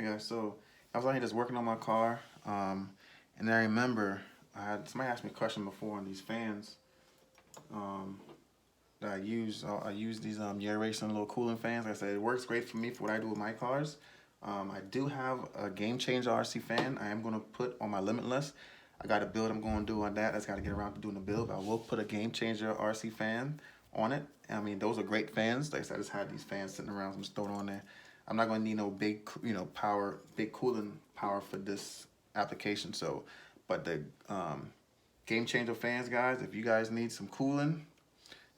Hey guys, so I was out here just working on my car, and then I remember somebody asked me a question before on these fans um, that I use. I use these aeration little cooling fans. Like I said, it works great for me for what I do with my cars. I do have a game changer RC fan. I am going to put on my limit list. I got a build I'm going to do on that. I just got to get around to doing the build. But I will put a game changer RC fan on it. I mean, those are great fans. Like I said, I just had these fans sitting around. So I'm just throwing it on there. I'm not going to need no big, power, big cooling power for this application. So, but the game changer fans, guys, if you guys need some cooling,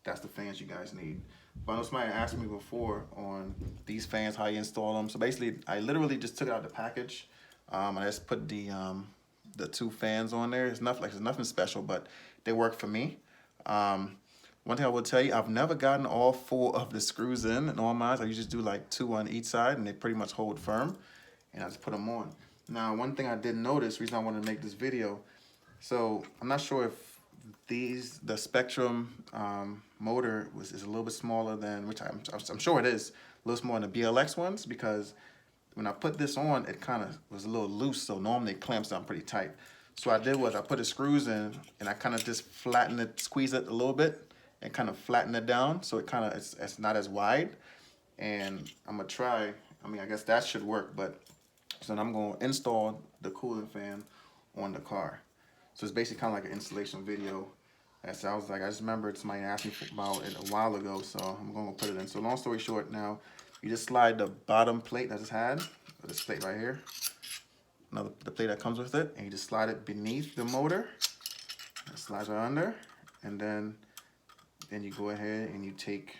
that's the fans you guys need. But I know somebody asked me before on these fans, how you install them. So basically, I literally just took it out of the package. I just put the two fans on there. It's nothing special, but they work for me. One thing I will tell you, I've never gotten all 4 of the screws in all mine. I usually do like 2 on each side, and they pretty much hold firm. And I just put them on. Now, one thing I did notice, reason I wanted to make this video, so I'm not sure if the Spectrum motor is a little bit smaller than, which I'm sure it is, a little smaller than the BLX ones, because when I put this on, it kind of was a little loose, so normally it clamps down pretty tight. So what I did was I put the screws in, and I kind of just flattened it, squeeze it a little bit, and kind of flatten it down, so it's not as wide. And I'm gonna try, I mean, I guess that should work, but so then I'm gonna install the cooling fan on the car. So it's basically kind of like an installation video. So I was like, I just remembered somebody asked me about it a while ago, so I'm gonna put it in. So long story short, now you just slide the bottom plate I just had, this plate right here, the plate that comes with it, and you just slide it beneath the motor. It slides right under, and then you go ahead and you take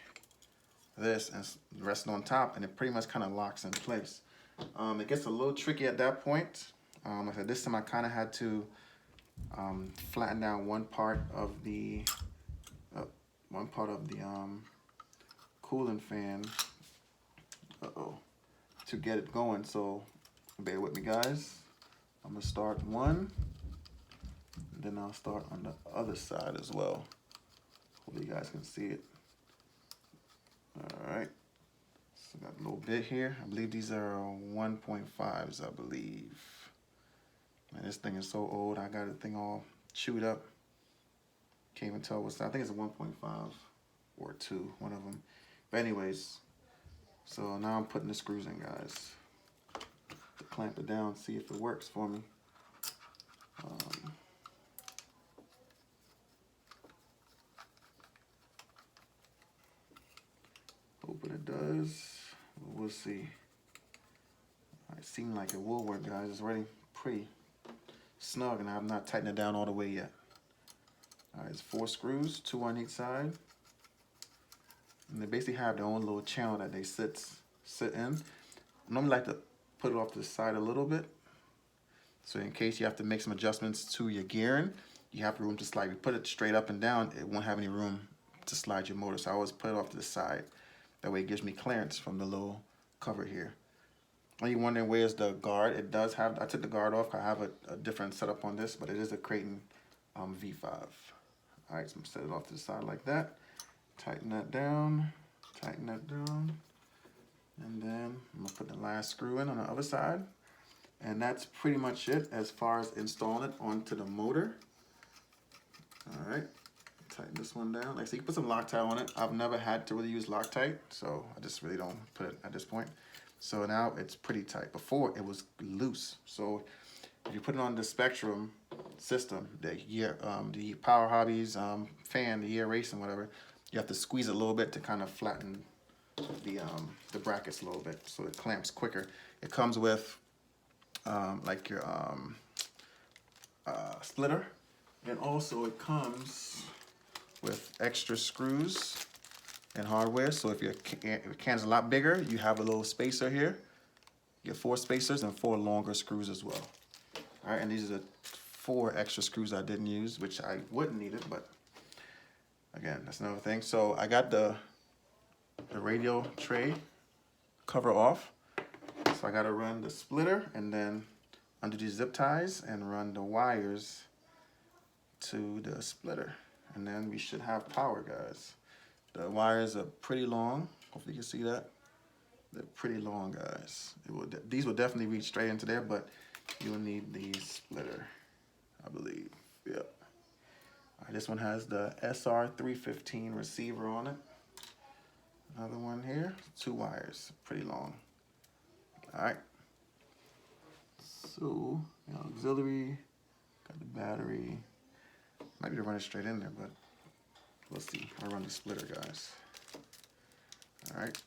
this and rest it on top, and it pretty much kind of locks in place. It gets a little tricky at that point. Like I said, this time I kind of had to flatten down one part of the cooling fan to get it going. So bear with me, guys. I'm gonna start one, and then I'll start on the other side as well. Hopefully you guys can see it. All right. So got a little bit here. I believe these are 1.5s, I believe. Man, this thing is so old. I got the thing all chewed up. Can't even tell what's that. I think it's a 1.5 or 2, one of them. But anyways, so now I'm putting the screws in, guys. To clamp it down, see if it works for me. Hoping it does. We'll see. It seems like it will work, guys. It's already pretty snug, and I've not tightened it down all the way yet. All right, it's 4 screws, 2 on each side. And they basically have their own little channel that they sit in. I normally like to put it off to the side a little bit. So in case you have to make some adjustments to your gearing, you have room to slide. If you put it straight up and down, it won't have any room to slide your motor. So I always put it off to the side. That way it gives me clearance from the little cover here. Are you wondering where's the guard? It does have, I took the guard off. I have a different setup on this, but it is a Kraton V5. All right, so I'm gonna set it off to the side like that. Tighten that down, and then I'm gonna put the last screw in on the other side. And that's pretty much it as far as installing it onto the motor. All right, tighten this one down. Like I said, you can put some Loctite on it. I've never had to really use Loctite, so I just really don't put it at this point. So now it's pretty tight. Before it was loose. So if you put it on the Spectrum system, the Power Hobbies fan, the aeration, whatever, you have to squeeze it a little bit to kind of flatten the brackets a little bit, so it clamps quicker. It comes with like your splitter, and also it comes with extra screws and hardware. So if your can is a lot bigger, you have a little spacer here. You get 4 spacers and 4 longer screws as well. All right, and these are the 4 extra screws I didn't use, which I wouldn't need it, but again, that's another thing. So I got the radio tray cover off. So I gotta run the splitter and then undo these zip ties and run the wires to the splitter. And then we should have power, guys. The wires are pretty long. Hopefully you can see that. They're pretty long, guys. These will definitely reach straight into there, but you'll need the splitter, I believe. Yep. All right, this one has the SR315 receiver on it. Another one here, 2 wires, pretty long. All right. So, auxiliary, got the battery. Might be to run it straight in there, but we'll see. I'll run the splitter, guys. All right.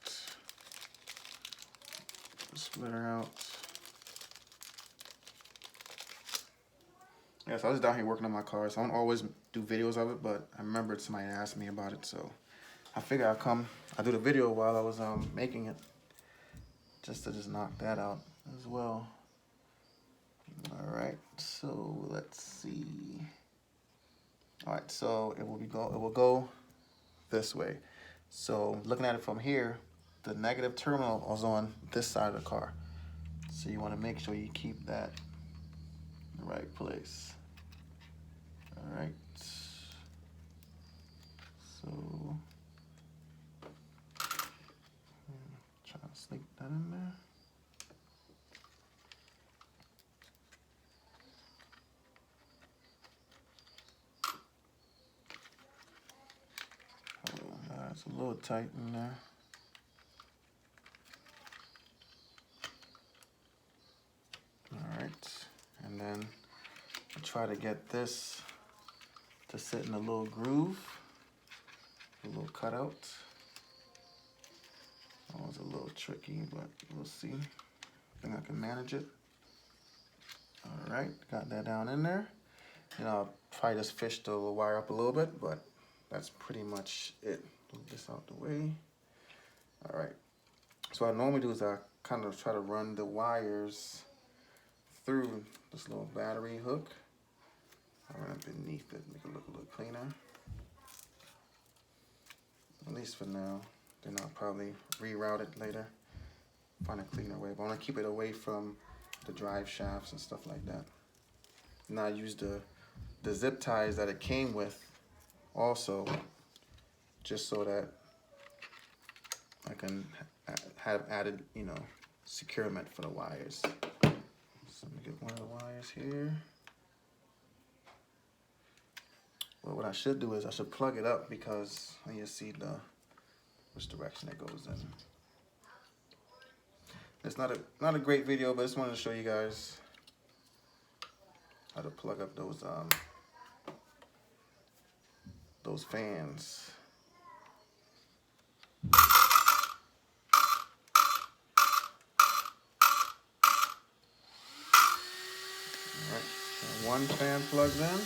The splitter out. Yeah, so I was down here working on my car, so I don't always do videos of it, but I remembered somebody asked me about it, so I figured I'll do the video while I was making it, just to knock that out as well. All right, so let's see. All right, so it will go this way. So looking at it from here, the negative terminal is on this side of the car. So you want to make sure you keep that in the right place. All right. So try to slip that in there. It's a little tight in there. All right, and then I try to get this to sit in a little groove, a little cutout. That was a little tricky, but we'll see. I think I can manage it. All right, got that down in there. And I'll probably just fish the wire up a little bit, but that's pretty much it. Move this out the way. All right. So what I normally do is I kind of try to run the wires through this little battery hook. I run it beneath it, make it look a little cleaner. At least for now. Then I'll probably reroute it later. Find a cleaner way. But I want to keep it away from the drive shafts and stuff like that. And I use the zip ties that it came with also, just so that I can have added, securement for the wires. So let me get one of the wires here. Well, what I should do is I should plug it up, because then you see which direction it goes in. It's not a great video, but I just wanted to show you guys how to plug up those fans. Alright, so one fan plugged in.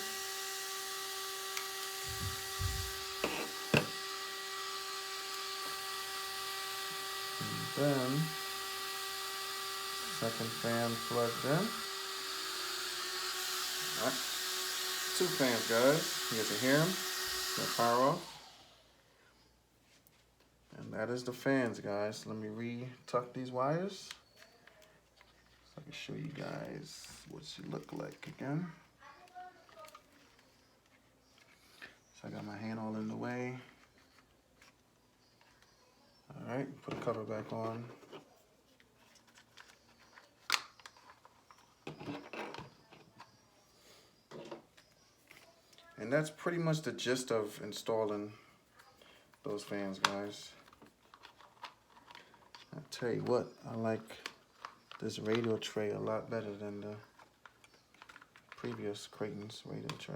And then second fan plugged in. Alright, 2 fans, guys. You guys can hear them. Got power off. And that is the fans, guys. Let me re-tuck these wires so I can show you guys what she look like again. So I got my hand all in the way. All right, put the cover back on. And that's pretty much the gist of installing those fans, guys. I tell you what, I like this radio tray a lot better than the previous Kraton's radio tray.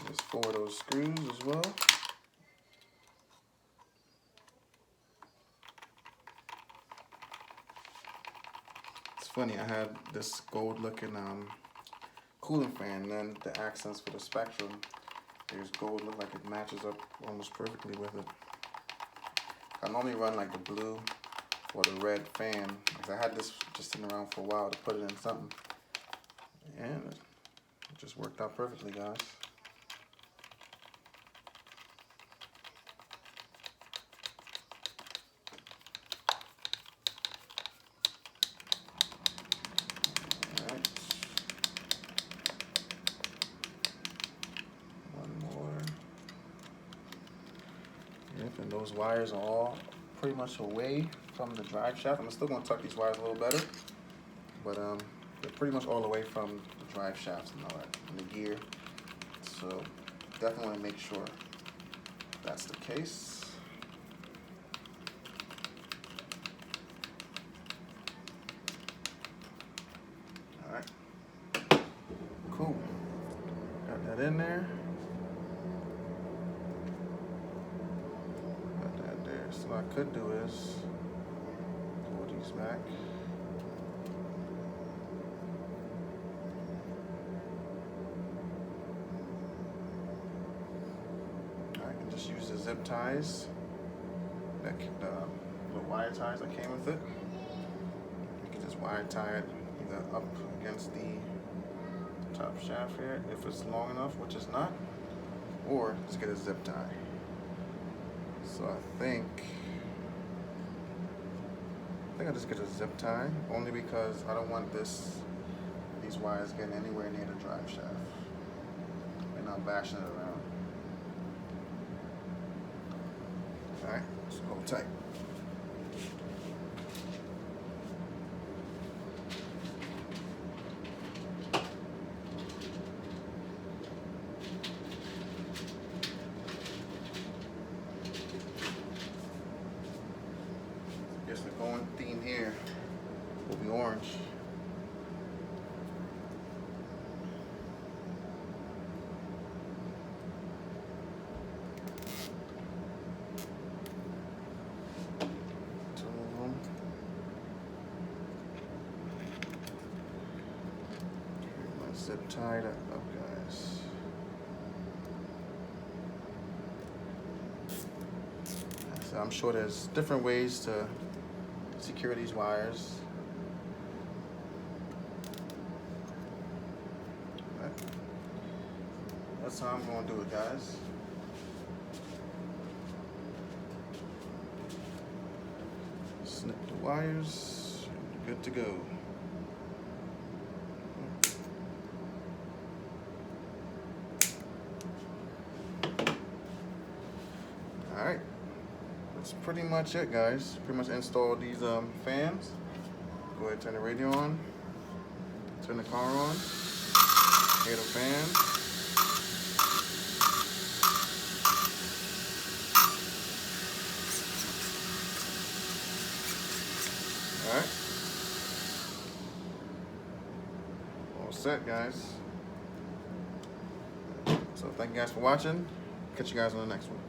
There's 4 of those screws as well. It's funny, I had this gold looking cooling fan, and then the accents for the spectrum, there's gold, look like it matches up almost perfectly with it. I normally run like the blue or the red fan, because I had this just sitting around for a while to put it in something. And it just worked out perfectly, guys. Yep, and those wires are all pretty much away from the drive shaft. I'm still going to tuck these wires a little better, but they're pretty much all away from the drive shafts and all that, and the gear. So definitely want to make sure that's the case. All right, cool. Got that in there. Got that there. So what I could do is pull these back. Just use the zip ties, the wire ties that came with it. You can just wire tie it either up against the top shaft here if it's long enough, which it's not, or just get a zip tie. So I think I just get a zip tie, only because I don't want these wires getting anywhere near the drive shaft and not bashing it around. Alright, so hold tight. Guess the going theme here will be orange. Zip tie that up, guys. So I'm sure there's different ways to secure these wires. But that's how I'm going to do it, guys. Snip the wires, good to go. Alright, that's pretty much it, guys. Pretty much install these fans. Go ahead and turn the radio on. Turn the car on. Hear the fan. Alright. All set, guys. So thank you guys for watching. Catch you guys on the next one.